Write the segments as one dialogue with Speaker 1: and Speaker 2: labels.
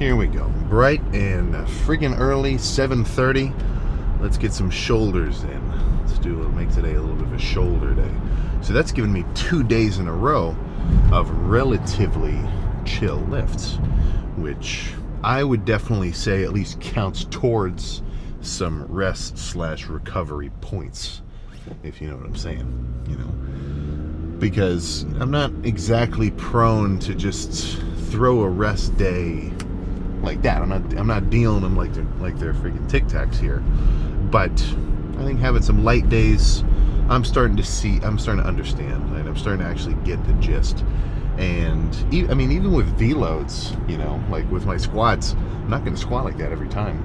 Speaker 1: Here we go. Bright and friggin' early, 7:30. Let's get some shoulders in. Let's make today a little bit of a shoulder day. So that's given me 2 days in a row of relatively chill lifts, which I would definitely say at least counts towards some rest/recovery points, if you know what I'm saying, because I'm not exactly prone to just throw a rest day like that. I'm not dealing them like they're freaking Tic Tacs here, but I think having some light days, I'm starting to understand, right? I'm starting to actually get the gist. And even with V-loads, like with my squats, I'm not going to squat like that every time.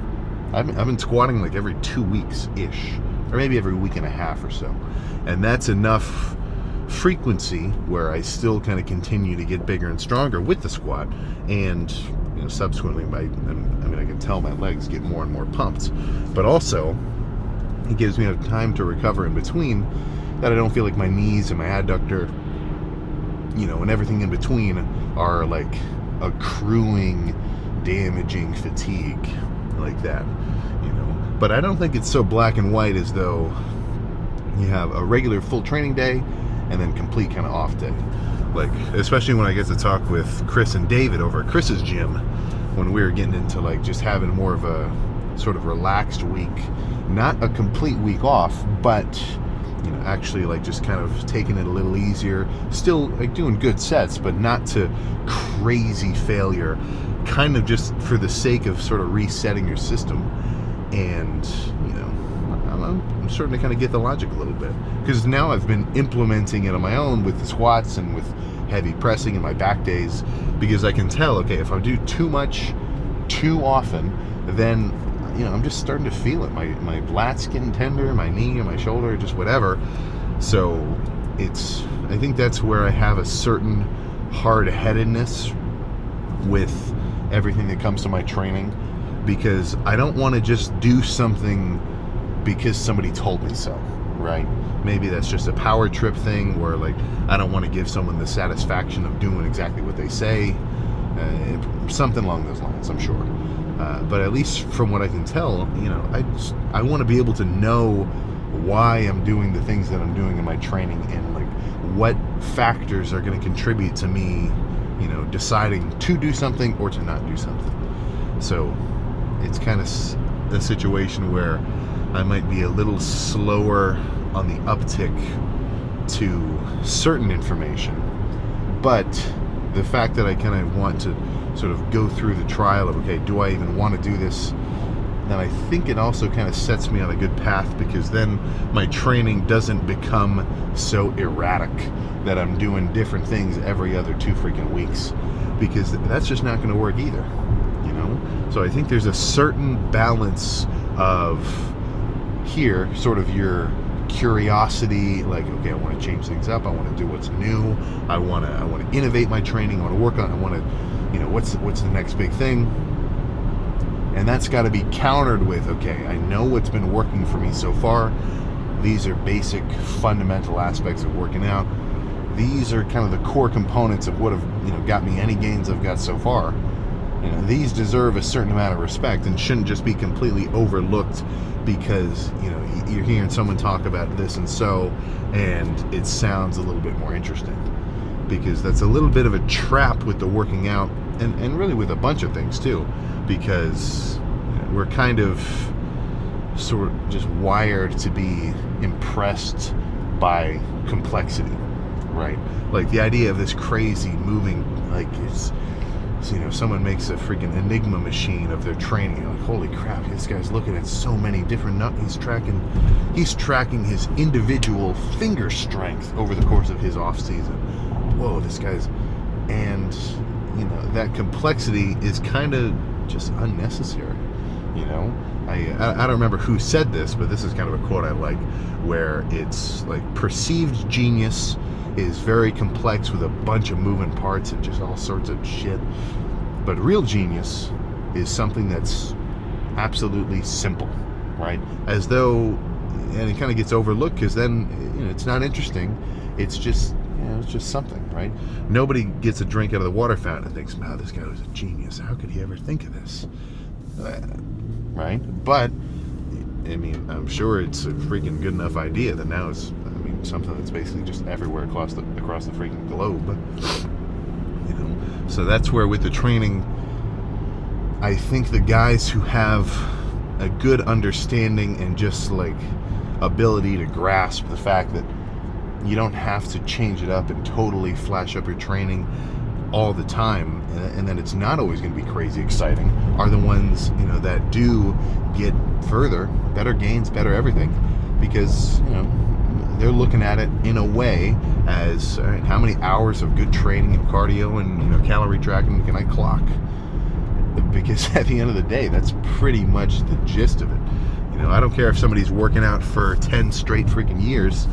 Speaker 1: I've been squatting like every 2 weeks-ish, or maybe every week and a half or so. And that's enough frequency where I still kind of continue to get bigger and stronger with the squat. And subsequently, I can tell my legs get more and more pumped. But also, it gives me enough time to recover in between that I don't feel like my knees and my adductor, and everything in between are like accruing, damaging fatigue like that, But I don't think it's so black and white as though you have a regular full training day and then complete kind of off day. Like, especially when I get to talk with Chris and David over at Chris's gym, when we were getting into like just having more of a sort of relaxed week, not a complete week off, but actually like just kind of taking it a little easier, still like doing good sets, but not to crazy failure, kind of just for the sake of sort of resetting your system. And I'm starting to kind of get the logic a little bit, because now I've been implementing it on my own with the squats and with heavy pressing in my back days, because I can tell, okay, if I do too much too often, then I'm just starting to feel it. My lats getting tender, my knee or my shoulder, just whatever. So I think that's where I have a certain hard-headedness with everything that comes to my training, because I don't want to just do something because somebody told me so, right? Maybe that's just a power trip thing where like I don't want to give someone the satisfaction of doing exactly what they say, something along those lines, I'm sure. But at least from what I can tell, I want to be able to know why I'm doing the things that I'm doing in my training, and like what factors are going to contribute to me, deciding to do something or to not do something. So it's kind of a situation where I might be a little slower on the uptick to certain information, but the fact that I kind of want to sort of go through the trial of, okay, do I even want to do this? Then I think it also kind of sets me on a good path, because then my training doesn't become so erratic that I'm doing different things every other 2 freaking weeks, because that's just not going to work either, So I think there's a certain balance of here, sort of your curiosity, like, okay, I want to change things up, I want to do what's new, I want to innovate my training, I want to work on, I want to, what's the next big thing? And that's got to be countered with, okay, I know what's been working for me so far. These are basic fundamental aspects of working out. These are kind of the core components of what have got me any gains I've got so far. These deserve a certain amount of respect and shouldn't just be completely overlooked because you're hearing someone talk about this and it sounds a little bit more interesting, because that's a little bit of a trap with the working out, and really with a bunch of things too, because we're kind of sort of just wired to be impressed by complexity, right? Like the idea of this crazy moving, like it's, someone makes a freaking Enigma machine of their training. You're like, holy crap, this guy's looking at so many different he's tracking his individual finger strength over the course of his off season. Whoa, this guy's, and that complexity is kind of just unnecessary. I don't remember who said this, but this is kind of a quote I like, where it's like, perceived genius is very complex with a bunch of moving parts and just all sorts of shit, but real genius is something that's absolutely simple, right? As though, and it kind of gets overlooked because then it's not interesting. It's just it's just something, right? Nobody gets a drink out of the water fountain and thinks, "Wow, this guy was a genius. How could he ever think of this?" Right? But I mean, I'm sure it's a freaking good enough idea that now it's, something that's basically just everywhere across the freaking globe. So that's where, with the training, I think the guys who have a good understanding and just like ability to grasp the fact that you don't have to change it up and totally flash up your training all the time, and then it's not always going to be crazy exciting, are the ones that do get further, better gains, better everything, because they're looking at it in a way as, all right, how many hours of good training and cardio and calorie tracking can I clock? Because at the end of the day, that's pretty much the gist of it. I don't care if somebody's working out for 10 straight freaking years.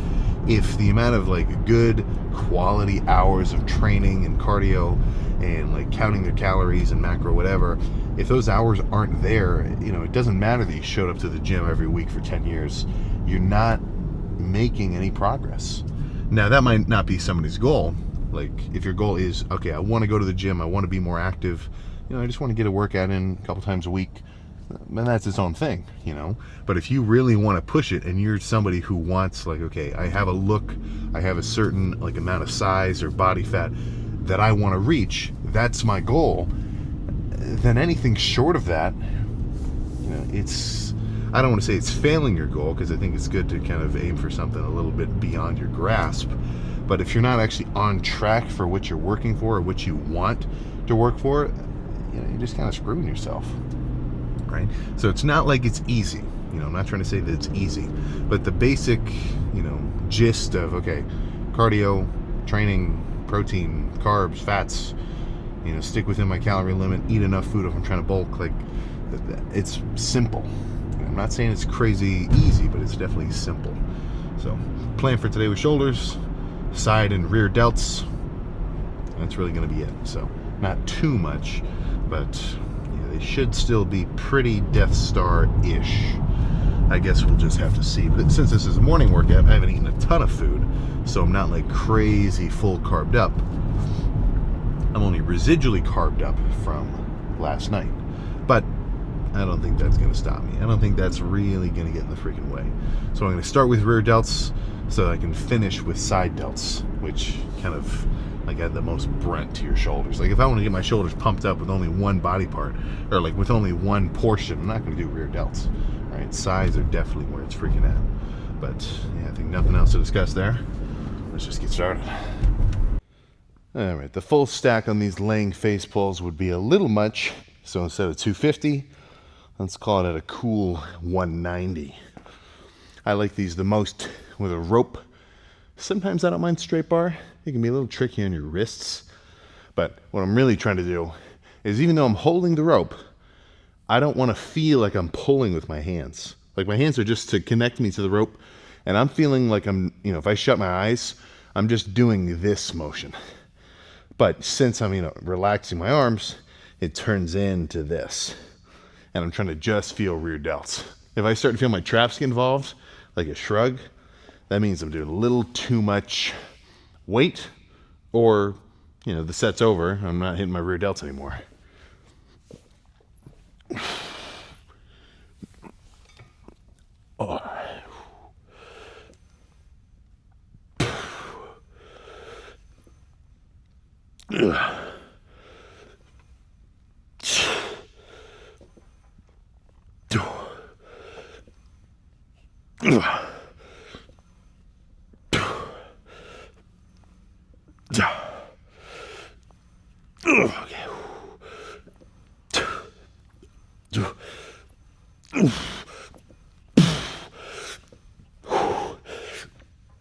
Speaker 1: If the amount of like good quality hours of training and cardio and like counting their calories and macro whatever, if those hours aren't there, it doesn't matter that you showed up to the gym every week for 10 years. You're not making any progress. Now, that might not be somebody's goal. Like, if your goal is, okay, I want to go to the gym, I want to be more active, I just want to get a workout in a couple times a week, and that's its own thing, But if you really want to push it, and you're somebody who wants, like, okay, I have a look, I have a certain like amount of size or body fat that I want to reach, that's my goal, then anything short of that, I don't want to say it's failing your goal, because I think it's good to kind of aim for something a little bit beyond your grasp. But if you're not actually on track for what you're working for or what you want to work for, you're just kind of screwing yourself, right? So it's not like it's easy. I'm not trying to say that it's easy, but the basic, gist of, okay, cardio, training, protein, carbs, fats, stick within my calorie limit, eat enough food if I'm trying to bulk, like, it's simple. I'm not saying it's crazy easy, but it's definitely simple. So, plan for today with shoulders, side and rear delts. That's really going to be it. So, not too much, but they should still be pretty Death Star-ish. I guess we'll just have to see. But since this is a morning workout, I haven't eaten a ton of food, so I'm not like crazy full carbed up. I'm only residually carbed up from last night. But I don't think that's going to stop me. I don't think that's really going to get in the freaking way. So I'm going to start with rear delts so I can finish with side delts, which kind of like add the most brunt to your shoulders. Like, if I want to get my shoulders pumped up with only one body part, or like with only one portion, I'm not going to do rear delts. All right, sides are definitely where it's freaking at. But yeah, I think nothing else to discuss there. Let's just get started. All right, the full stack on these laying face pulls would be a little much. So instead of 250, let's call it at a cool 190. I like these the most with a rope. Sometimes I don't mind straight bar. It can be a little tricky on your wrists. But what I'm really trying to do is, even though I'm holding the rope, I don't want to feel like I'm pulling with my hands. Like, my hands are just to connect me to the rope. And I'm feeling like I'm, if I shut my eyes, I'm just doing this motion. But since I'm, relaxing my arms, it turns into this. And I'm trying to just feel rear delts. If I start to feel my traps get involved, like a shrug, that means I'm doing a little too much weight, or, the set's over, I'm not hitting my rear delts anymore. Oh.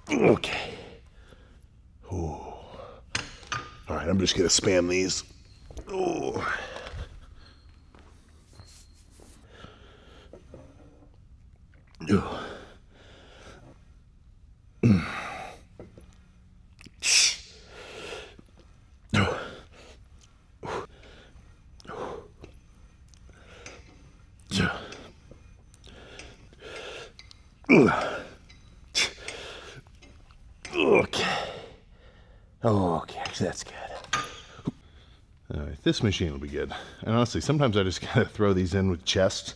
Speaker 1: Okay. All right, I'm just gonna spam these. Oh. Okay. Oh, okay, that's good. All right, this machine will be good. And honestly, sometimes I just gotta throw these in with chest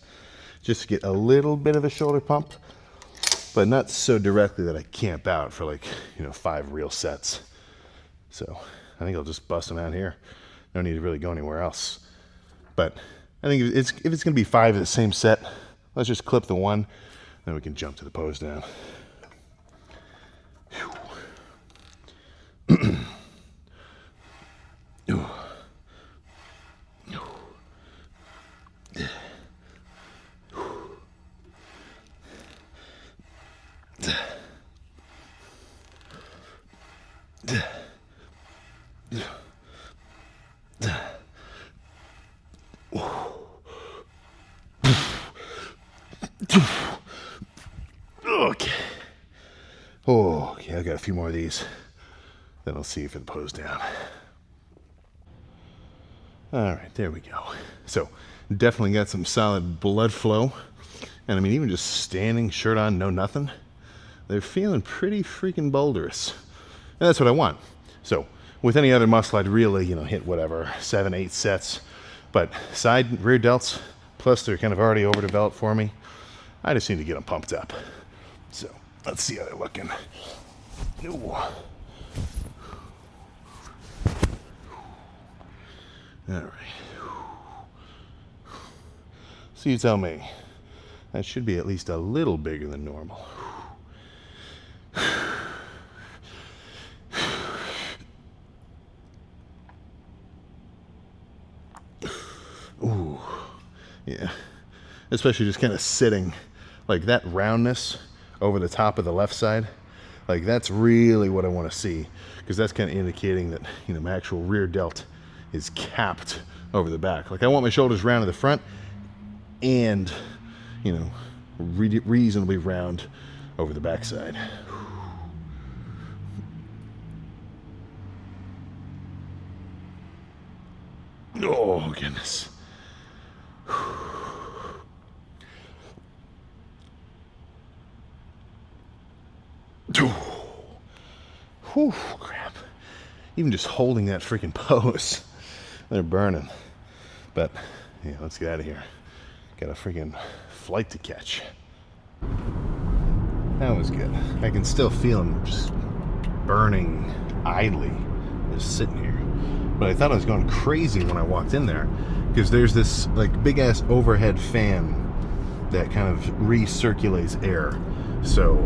Speaker 1: just to get a little bit of a shoulder pump, but not so directly that I camp out for like, 5 real sets. So I think I'll just bust them out here. No need to really go anywhere else. But I think if it's gonna be 5 of the same set, let's just clip the one, then we can jump to the pose down. Okay. Oh, okay, I got a few more of these. Then I'll see if it pose down. All right, there we go. So definitely got some solid blood flow. And I mean, even just standing, shirt on, no nothing, they're feeling pretty freaking boulderous. And that's what I want. So with any other muscle, I'd really, hit whatever, 7, 8 sets. But side, rear delts, plus they're kind of already over developed for me. I just need to get them pumped up. So let's see how they're looking. Ooh. All right. So you tell me. That should be at least a little bigger than normal. Ooh. Yeah. Especially just kind of sitting. Like that roundness over the top of the left side. Like that's really what I want to see. Because that's kind of indicating that, my actual rear delt is capped over the back. Like I want my shoulders round to the front and, reasonably round over the backside. Oh, goodness. Whew, crap. Even just holding that freaking pose, they're burning. But, yeah, let's get out of here. Got a freaking flight to catch. That was good. I can still feel them just burning idly, just sitting here. But I thought I was going crazy when I walked in there, because there's this like big ass overhead fan that kind of recirculates air. So,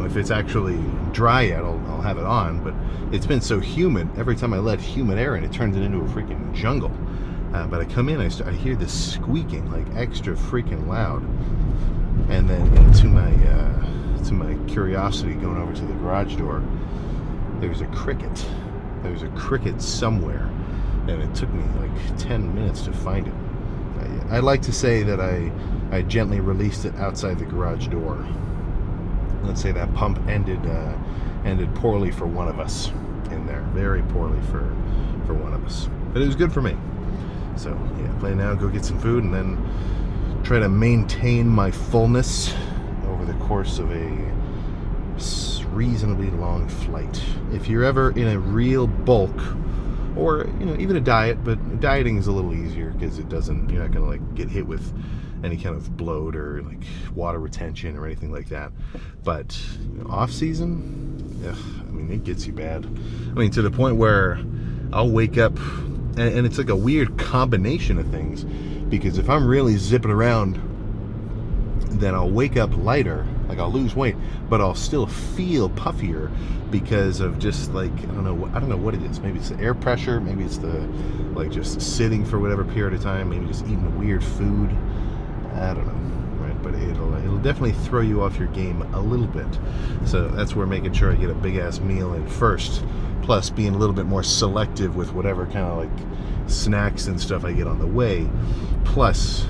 Speaker 1: if it's actually dry yet, I'll have it on. But it's been so humid, every time I let humid air in, it turns it into a freaking jungle. But I come in, I hear this squeaking, like extra freaking loud. And then to my curiosity, going over to the garage door, there's a cricket. There's a cricket somewhere. And it took me like 10 minutes to find it. I like to say that I gently released it outside the garage door. Let's say that pump ended poorly for one of us in there. Very poorly for one of us. But it was good for me. So, yeah, play now, go get some food, and then try to maintain my fullness over the course of a reasonably long flight. If you're ever in a real bulk, or, even a diet, but dieting is a little easier because you're not going to, like, get hit with any kind of bloat or, like, water retention or anything like that. But off-season, it gets you bad. To the point where I'll wake up, and it's like a weird combination of things, because if I'm really zipping around, then I'll wake up lighter, like I'll lose weight, but I'll still feel puffier because of just like, I don't know what it is. Maybe it's the air pressure, maybe it's the, like, just sitting for whatever period of time, maybe just eating weird food. I don't know, right? But it'll definitely throw you off your game a little bit. So that's where making sure I get a big ass meal in first, plus being a little bit more selective with whatever kind of like snacks and stuff I get on the way. Plus,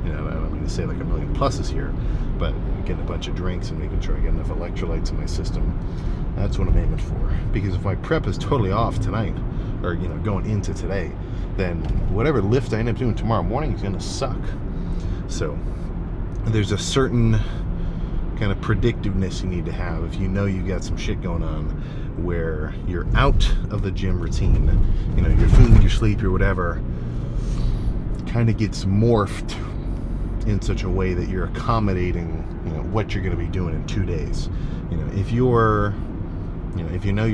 Speaker 1: I don't mean to say like a million pluses here, but getting a bunch of drinks and making sure I get enough electrolytes in my system. That's what I'm aiming for. Because if my prep is totally off tonight, or going into today, then whatever lift I end up doing tomorrow morning is going to suck. So there's a certain kind of predictiveness you need to have if you got some shit going on where you're out of the gym routine, you know, your food, your sleep, your whatever kind of gets morphed in such a way that you're accommodating, you know, what you're going to be doing in 2 days. You know, if you're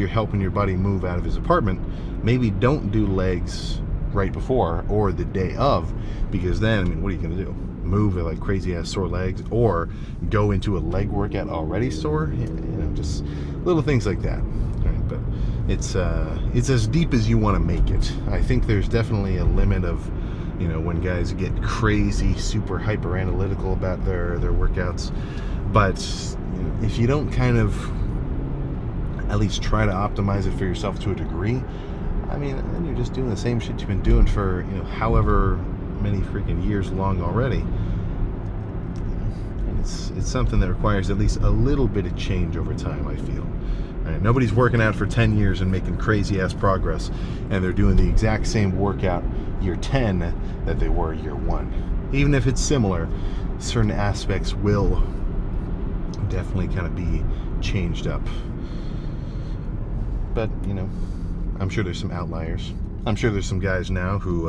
Speaker 1: helping your buddy move out of his apartment, maybe don't do legs right before or the day of, because then, I mean, what are you going to do? Move with like crazy ass sore legs, or go into a leg workout already sore? You know, just little things like that. Right? But it's as deep as you want to make it. I think there's definitely a limit of, you know, when guys get crazy, super hyper analytical about their workouts. But you know, if you don't kind of at least try to optimize it for yourself to a degree, I mean, then you're just doing the same shit you've been doing for, you know, however many freaking years long already. And it's something that requires at least a little bit of change over time, I feel. Right? Nobody's working out for 10 years and making crazy ass progress, and they're doing the exact same workout year 10 that they were year 1. Even if it's similar, certain aspects will definitely kind of be changed up. But, you know, I'm sure there's some outliers. I'm sure there's some guys now who,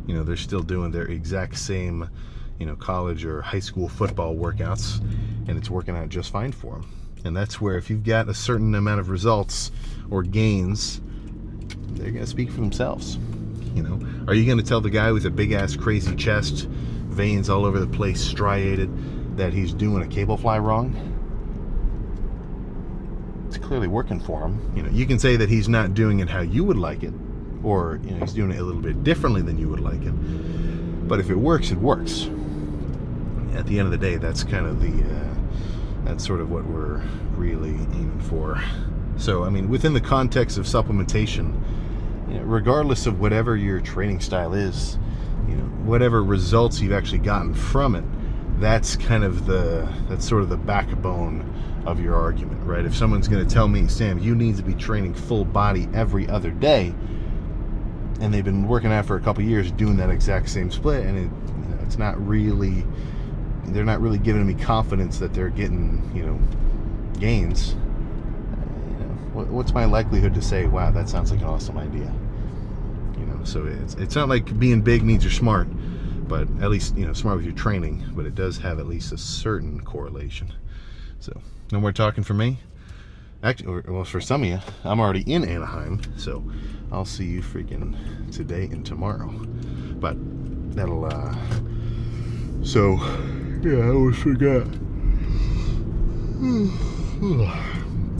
Speaker 1: you know, they're still doing their exact same, you know, college or high school football workouts, and it's working out just fine for them. And that's where, if you've got a certain amount of results or gains, they're going to speak for themselves. You know, are you going to tell the guy with a big ass crazy chest, veins all over the place, striated, that he's doing a cable fly wrong? It's clearly working for him. You know, you can say that he's not doing it how you would like it, or, you know, he's doing it a little bit differently than you would like it. But if it works, it works. At the end of the day, that's kind of that's sort of what we're really aiming for. So, I mean, within the context of supplementation, you know, regardless of whatever your training style is, you know, whatever results you've actually gotten from it, that's sort of the backbone of your argument, right? If someone's going to tell me, Sam, you need to be training full body every other day, and they've been working out for a couple years doing that exact same split, and it's not really, they're not really giving me confidence that they're getting, you know, gains. You know, what's my likelihood to say, wow, that sounds like an awesome idea? You know, so it's not like being big means you're smart, but at least, you know, smart with your training, but it does have at least a certain correlation. So, no more talking for me. Actually, well, for some of you, I'm already in Anaheim, so I'll see you freaking today and tomorrow. But that'll, so, yeah, I always forgot.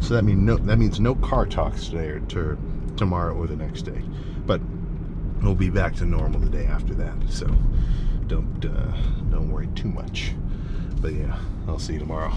Speaker 1: So that means no car talks today or tomorrow or the next day. But we'll be back to normal the day after that, so don't worry too much. But yeah, I'll see you tomorrow.